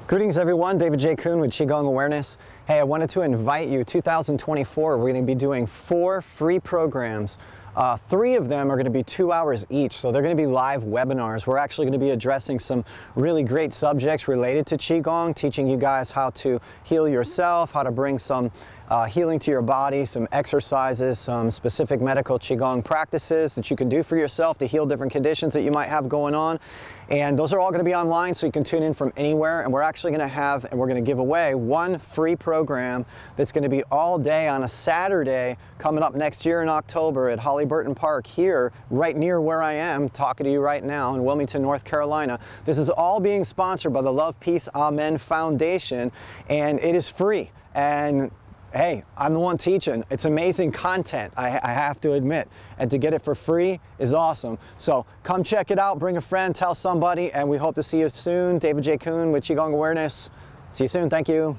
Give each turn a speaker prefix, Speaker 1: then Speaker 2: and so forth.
Speaker 1: Greetings everyone, David J. Coon with Qigong Awareness. Hey, I wanted to invite you, 2024, we're going to be doing 4 free programs. 3 of them are going to be 2 hours each, so they're going to be live webinars. We're actually going to be addressing some really great subjects related to Qigong, teaching you guys how to heal yourself, how to bring some healing to your body, some exercises, some specific medical Qigong practices that you can do for yourself to heal different conditions that you might have going on. And those are all going to be online, so you can tune in from anywhere. And we're actually going to have, and we're going to give away 1 free program that's going to be all day on a Saturday coming up next year in October at Holly-Burton Park here, right near where I am, talking to you right now in Wilmington, North Carolina. This is all being sponsored by the Love, Peace, Amen Foundation, and it is free. And hey, I'm the one teaching. It's amazing content, I have to admit. And to get it for free is awesome. So come check it out, bring a friend, tell somebody, and we hope to see you soon. David J. Coon with Qigong Awareness. See you soon. Thank you.